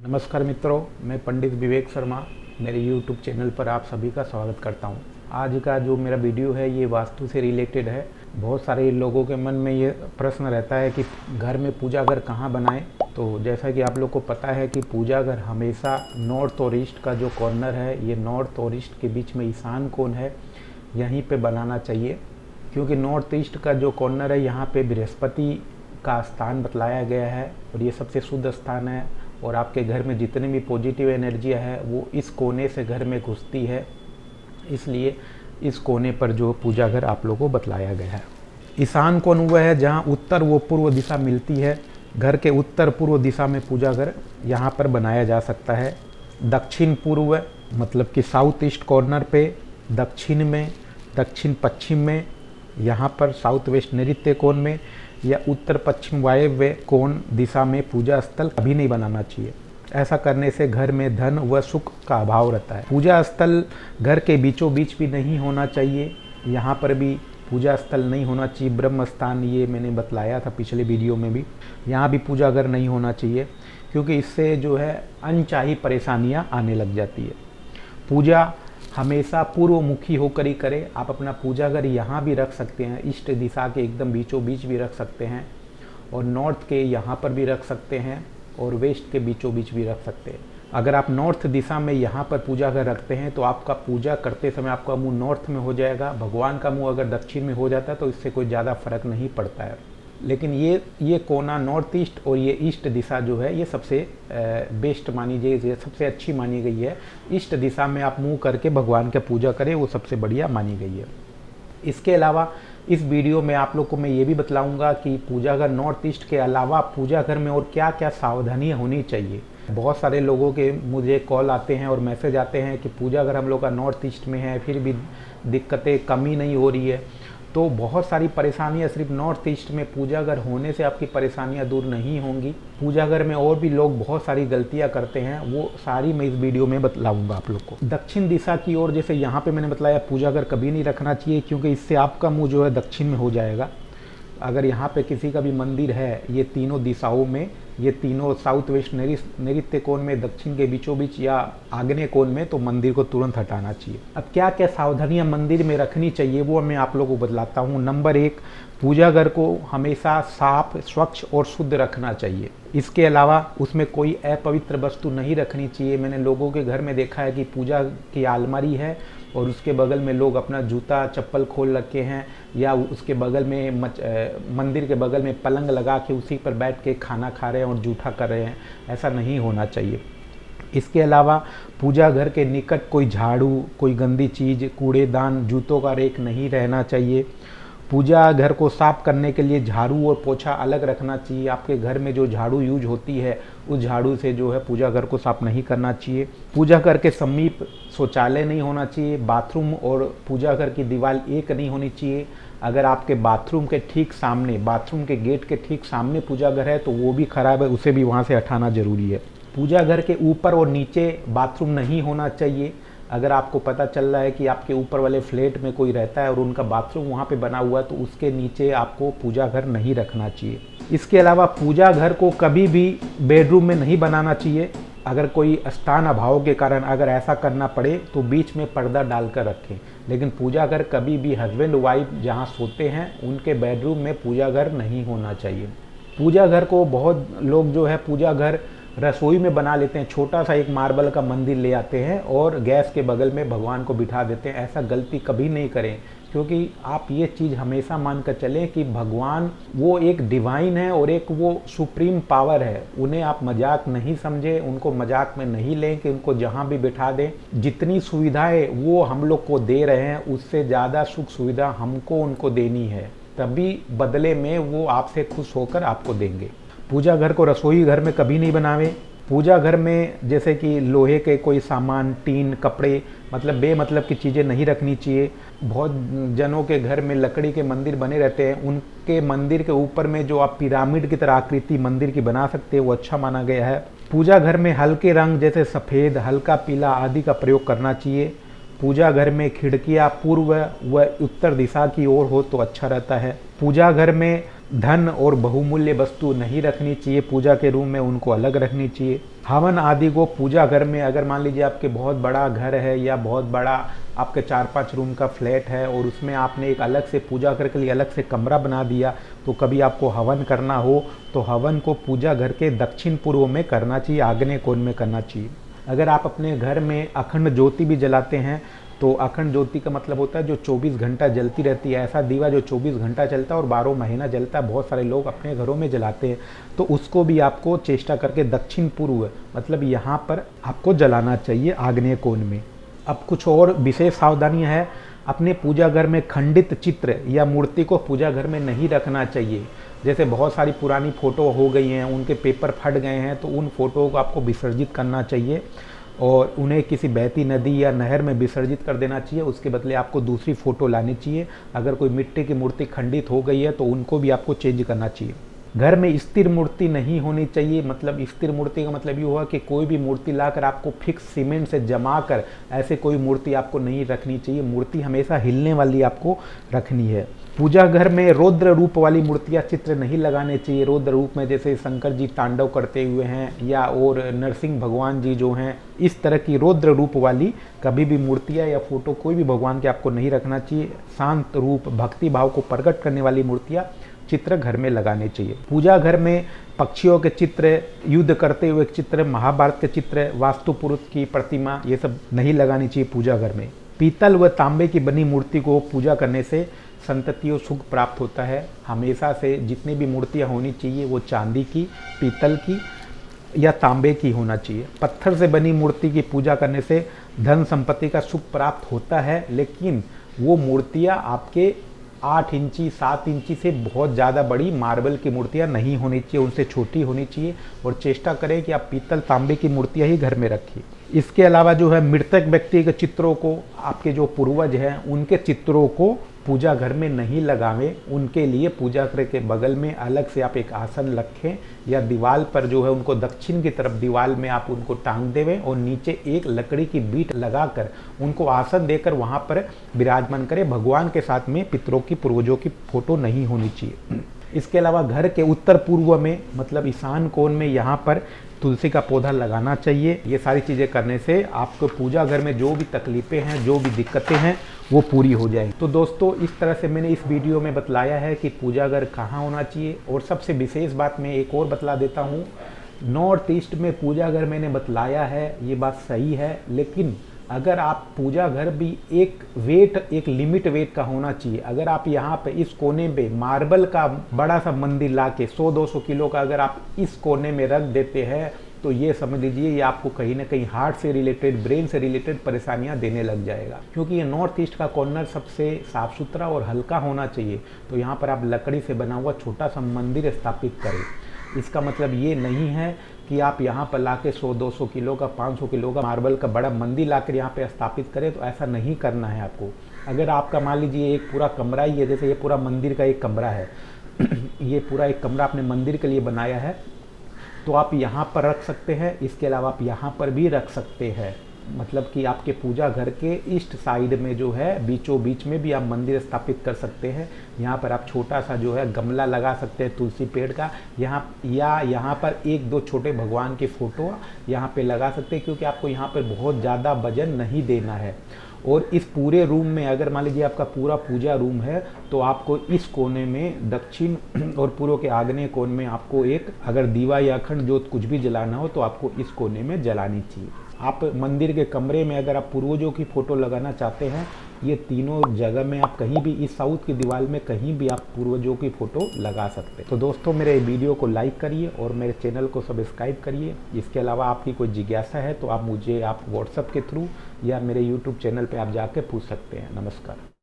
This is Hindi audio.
नमस्कार मित्रों, मैं पंडित विवेक शर्मा मेरे YouTube चैनल पर आप सभी का स्वागत करता हूं। आज का जो मेरा वीडियो है ये वास्तु से रिलेटेड है। बहुत सारे लोगों के मन में ये प्रश्न रहता है कि घर में पूजा घर कहाँ बनाएं। तो जैसा कि आप लोग को पता है कि पूजा घर हमेशा नॉर्थ और ईस्ट का जो कॉर्नर है, ये नॉर्थ और ईस्ट के बीच में ईशान कोण है, यहीं पे बनाना चाहिए। क्योंकि नॉर्थ ईस्ट का जो कॉर्नर है यहाँ पे बृहस्पति का स्थान बतलाया गया है और ये सबसे शुद्ध स्थान है और आपके घर में जितनी भी पॉजिटिव एनर्जियाँ है वो इस कोने से घर में घुसती है। इसलिए इस कोने पर जो पूजा घर आप लोगों को बतलाया गया है। ईशान कोण वह है जहाँ उत्तर व पूर्व दिशा मिलती है। घर के उत्तर पूर्व दिशा में पूजा घर यहाँ पर बनाया जा सकता है। दक्षिण पूर्व मतलब कि साउथ ईस्ट कॉर्नर पे, दक्षिण में, दक्षिण पश्चिम में, यहाँ पर साउथ वेस्ट नैऋत्य कोण में या उत्तर पश्चिम वायव्य कोण दिशा में पूजा स्थल कभी नहीं बनाना चाहिए। ऐसा करने से घर में धन व सुख का अभाव रहता है। पूजा स्थल घर के बीचों बीच भी नहीं होना चाहिए। यहाँ पर भी पूजा स्थल नहीं होना चाहिए। ब्रह्म स्थान ये मैंने बतलाया था पिछले वीडियो में भी। यहाँ भी पूजा घर नहीं होना चाहिए क्योंकि इससे जो है अनचाही परेशानियाँ आने लग जाती है। पूजा हमेशा पूर्वमुखी होकर ही करें। आप अपना पूजा घर यहाँ भी रख सकते हैं, ईस्ट दिशा के एकदम बीचों बीच भी रख सकते हैं और नॉर्थ के यहाँ पर भी रख सकते हैं और वेस्ट के बीचों बीच भी रख सकते हैं। अगर आप नॉर्थ दिशा में यहाँ पर पूजा घर रखते हैं तो आपका पूजा करते समय आपका मुंह नॉर्थ में हो जाएगा। भगवान का मुंह अगर दक्षिण में हो जाता है तो इससे कोई ज़्यादा फर्क नहीं पड़ता है। लेकिन ये कोना नॉर्थ ईस्ट और ये ईस्ट दिशा जो है ये सबसे बेस्ट मानी गई, ये सबसे अच्छी मानी गई है। ईस्ट दिशा में आप मुंह करके भगवान की पूजा करें, वो सबसे बढ़िया मानी गई है। इसके अलावा इस वीडियो में आप लोग को मैं ये भी बतलाऊंगा कि पूजा घर नॉर्थ ईस्ट के अलावा पूजा घर में और क्या क्या सावधानियाँ होनी चाहिए। बहुत सारे लोगों के मुझे कॉल आते हैं और मैसेज आते हैं कि पूजा घर हम लोग का नॉर्थ ईस्ट में है, फिर भी दिक्कतें कमी नहीं हो रही है। तो बहुत सारी परेशानियां सिर्फ नॉर्थ ईस्ट में पूजा घर होने से आपकी परेशानियां दूर नहीं होंगी। पूजा घर में और भी लोग बहुत सारी गलतियां करते हैं, वो सारी मैं इस वीडियो में बतलाऊंगा आप लोग को। दक्षिण दिशा की ओर जैसे यहाँ पे मैंने बतलाया पूजा घर कभी नहीं रखना चाहिए क्योंकि इससे आपका मुंह जो है दक्षिण में हो जाएगा। अगर यहाँ पे किसी का भी मंदिर है ये तीनों दिशाओं में, ये तीनों साउथ वेस्ट नैऋत्य कोण में, दक्षिण के बीचों बीच या आग्नेय कोण में, तो मंदिर को तुरंत हटाना चाहिए। अब क्या क्या सावधानियां मंदिर में रखनी चाहिए वो मैं आप लोगों को बतलाता हूँ। नंबर 1, पूजा घर को हमेशा साफ, स्वच्छ और शुद्ध रखना चाहिए। इसके अलावा उसमें कोई अपवित्र वस्तु नहीं रखनी चाहिए। मैंने लोगों के घर में देखा है कि पूजा की आलमारी है और उसके बगल में लोग अपना जूता चप्पल खोल रखे हैं या उसके बगल में मंदिर के बगल में पलंग लगा के उसी पर बैठ के खाना खा रहे हैं और जूठा कर रहे हैं। ऐसा नहीं होना चाहिए। इसके अलावा पूजा घर के निकट कोई झाड़ू, कोई गंदी चीज़, कूड़ेदान, जूतों का रेक नहीं रहना चाहिए। पूजा घर को साफ करने के लिए झाड़ू और पोछा अलग रखना चाहिए। आपके घर में जो झाड़ू यूज होती है उस झाड़ू से जो है पूजा घर को साफ नहीं करना चाहिए। पूजा घर के समीप शौचालय नहीं होना चाहिए। बाथरूम और पूजा घर की दीवार एक नहीं होनी चाहिए। अगर आपके बाथरूम के ठीक सामने, बाथरूम के गेट के ठीक सामने पूजा घर है तो वो भी खराब है, उसे भी वहाँ से हटाना जरूरी है। पूजा घर के ऊपर और नीचे बाथरूम नहीं होना चाहिए। अगर आपको पता चल रहा है कि आपके ऊपर वाले फ्लैट में कोई रहता है और उनका बाथरूम वहाँ पे बना हुआ है तो उसके नीचे आपको पूजा घर नहीं रखना चाहिए। इसके अलावा पूजा घर को कभी भी बेडरूम में नहीं बनाना चाहिए। अगर कोई स्थान अभाव के कारण अगर ऐसा करना पड़े तो बीच में पर्दा डालकर रखें। लेकिन पूजा घर कभी भी हस्बैंड वाइफ जहाँ सोते हैं उनके बेडरूम में पूजा घर नहीं होना चाहिए। पूजा घर को बहुत लोग जो है पूजा घर रसोई में बना लेते हैं। छोटा सा एक मार्बल का मंदिर ले आते हैं और गैस के बगल में भगवान को बिठा देते हैं। ऐसा गलती कभी नहीं करें क्योंकि आप ये चीज़ हमेशा मान कर चलें कि भगवान वो एक डिवाइन है और एक वो सुप्रीम पावर है। उन्हें आप मजाक नहीं समझें, उनको मजाक में नहीं लें कि उनको जहाँ भी बिठा दें। जितनी सुविधाएं वो हम लोग को दे रहे हैं उससे ज़्यादा सुख सुविधा हमको उनको देनी है, तभी बदले में वो आपसे खुश होकर आपको देंगे। पूजा घर को रसोई घर में कभी नहीं बनावें। पूजा घर में जैसे कि लोहे के कोई सामान, टीन, कपड़े, मतलब बेमतलब की चीज़ें नहीं रखनी चाहिए। बहुत जनों के घर में लकड़ी के मंदिर बने रहते हैं, उनके मंदिर के ऊपर में जो आप पिरामिड की तरह आकृति मंदिर की बना सकते हैं वो अच्छा माना गया है। पूजा घर में हल्के रंग जैसे सफ़ेद, हल्का पीला आदि का प्रयोग करना चाहिए। पूजा घर में खिड़कियां पूर्व व उत्तर दिशा की ओर हो तो अच्छा रहता है। पूजा घर में धन और बहुमूल्य वस्तु नहीं रखनी चाहिए पूजा के रूम में, उनको अलग रखनी चाहिए। हवन आदि को पूजा घर में, अगर मान लीजिए आपके बहुत बड़ा घर है या बहुत बड़ा आपके 4-5 रूम का फ्लैट है और उसमें आपने एक अलग से पूजा घर के लिए अलग से कमरा बना दिया, तो कभी आपको हवन करना हो तो हवन को पूजा घर के दक्षिण पूर्व में करना चाहिए, आग्नेय कोण में करना चाहिए। अगर आप अपने घर में अखंड ज्योति भी जलाते हैं तो अखंड ज्योति का मतलब होता है जो 24 घंटा जलती रहती है, ऐसा दीवा जो 24 घंटा चलता है और 12 महीना जलता है, बहुत सारे लोग अपने घरों में जलाते हैं, तो उसको भी आपको चेष्टा करके दक्षिण पूर्व मतलब यहाँ पर आपको जलाना चाहिए, आग्नेय कोण में। अब कुछ और विशेष सावधानियाँ हैं। अपने पूजा घर में खंडित चित्र या मूर्ति को पूजा घर में नहीं रखना चाहिए। जैसे बहुत सारी पुरानी फ़ोटो हो गई हैं, उनके पेपर फट गए हैं, तो उन फ़ोटो को आपको विसर्जित करना चाहिए और उन्हें किसी बहती नदी या नहर में विसर्जित कर देना चाहिए। उसके बदले आपको दूसरी फ़ोटो लानी चाहिए। अगर कोई मिट्टी की मूर्ति खंडित हो गई है तो उनको भी आपको चेंज करना चाहिए। घर में स्थिर मूर्ति नहीं होनी चाहिए। मतलब स्थिर मूर्ति का मतलब ये हुआ कि कोई भी मूर्ति लाकर आपको फिक्स सीमेंट से जमा कर ऐसे कोई मूर्ति आपको नहीं रखनी चाहिए। मूर्ति हमेशा हिलने वाली आपको रखनी है। पूजा घर में रौद्र रूप वाली मूर्तियाँ चित्र नहीं लगाने चाहिए। रौद्र रूप में जैसे शंकर जी तांडव करते हुए हैं या और नरसिंह भगवान जी जो हैं, इस तरह की रौद्र रूप वाली कभी भी मूर्तियाँ या फोटो कोई भी भगवान के आपको नहीं रखना चाहिए। शांत रूप भक्ति भाव को प्रकट करने वाली मूर्तियाँ चित्र घर में लगाने चाहिए। पूजा घर में पक्षियों के चित्र, युद्ध करते हुए चित्र, महाभारत के चित्र, वास्तु पुरुष की प्रतिमा, ये सब नहीं लगानी चाहिए पूजा घर में। पीतल व तांबे की बनी मूर्ति को पूजा करने से संतति और सुख प्राप्त होता है। हमेशा से जितनी भी मूर्तियाँ होनी चाहिए वो चांदी की, पीतल की या तांबे की होना चाहिए। पत्थर से बनी मूर्ति की पूजा करने से धन संपत्ति का सुख प्राप्त होता है, लेकिन वो मूर्तियाँ आपके 8 इंची 7 इंची से बहुत ज़्यादा बड़ी मार्बल की मूर्तियाँ नहीं होनी चाहिए, उनसे छोटी होनी चाहिए। और चेष्टा करें कि आप पीतल तांबे की मूर्तियाँ ही घर में रखिए। इसके अलावा जो है मृतक व्यक्ति के चित्रों को, आपके जो पूर्वज हैं उनके चित्रों को पूजा घर में नहीं लगावें। उनके लिए पूजा घर के बगल में अलग से आप एक आसन रखें या दीवार पर जो है उनको दक्षिण की तरफ दीवार में आप उनको टांग देवें और नीचे एक लकड़ी की बीट लगाकर उनको आसन देकर वहाँ पर विराजमान करें। भगवान के साथ में पितरों की, पूर्वजों की फोटो नहीं होनी चाहिए। इसके अलावा घर के उत्तर पूर्व में मतलब ईशान कोण में यहाँ पर तुलसी का पौधा लगाना चाहिए। ये सारी चीज़ें करने से आपको पूजा घर में जो भी तकलीफ़ें हैं, जो भी दिक्कतें हैं वो पूरी हो जाएंगी। तो दोस्तों, इस तरह से मैंने इस वीडियो में बतलाया है कि पूजा घर कहाँ होना चाहिए। और सबसे विशेष बात मैं एक और बतला देता हूँ, नॉर्थ ईस्ट में पूजा घर मैंने बतलाया है, ये बात सही है, लेकिन अगर आप पूजा घर भी एक लिमिट वेट का होना चाहिए। अगर आप यहाँ पे इस कोने पे मार्बल का बड़ा सा मंदिर ला के 100-200 किलो का अगर आप इस कोने में रख देते हैं तो ये समझ लीजिए ये आपको कहीं ना कहीं हार्ट से रिलेटेड, ब्रेन से रिलेटेड परेशानियां देने लग जाएगा। क्योंकि ये नॉर्थ ईस्ट का कॉर्नर सबसे साफ सुथरा और हल्का होना चाहिए। तो यहाँ पर आप लकड़ी से बना हुआ छोटा सा मंदिर स्थापित करें। इसका मतलब ये नहीं है कि आप यहाँ पर लाके 100-200 किलो का, 500 किलो का मार्बल का बड़ा मंदिर लाकर यहाँ पे स्थापित करें, तो ऐसा नहीं करना है आपको। अगर आपका मान लीजिए एक पूरा कमरा ही है, जैसे ये पूरा मंदिर का एक कमरा है ये पूरा एक कमरा आपने मंदिर के लिए बनाया है, तो आप यहाँ पर रख सकते हैं। इसके अलावा आप यहाँ पर भी रख सकते हैं। मतलब कि आपके पूजा घर के ईस्ट साइड में जो है बीचों बीच में भी आप मंदिर स्थापित कर सकते हैं। यहाँ पर आप छोटा सा जो है गमला लगा सकते हैं तुलसी पेड़ का, यहाँ पर 1-2 छोटे भगवान की फ़ोटो यहाँ पे लगा सकते हैं, क्योंकि आपको यहाँ पर बहुत ज़्यादा वजन नहीं देना है। और इस पूरे रूम में अगर मान लीजिए आपका पूरा पूजा रूम है तो आपको इस कोने में दक्षिण और पूर्व के आग्नेय कोण में आपको एक अगर दीवा या अखंड ज्योत कुछ भी जलाना हो तो आपको इस कोने में जलानी चाहिए। आप मंदिर के कमरे में अगर आप पूर्वजों की फ़ोटो लगाना चाहते हैं, ये तीनों जगह में आप कहीं भी इस साउथ की दीवार में कहीं भी आप पूर्वजों की फ़ोटो लगा सकते हैं। तो दोस्तों, मेरे वीडियो को लाइक करिए और मेरे चैनल को सब्सक्राइब करिए। इसके अलावा आपकी कोई जिज्ञासा है तो आप मुझे व्हाट्सएप के थ्रू या मेरे यूट्यूब चैनल पर आप जाके पूछ सकते हैं। नमस्कार।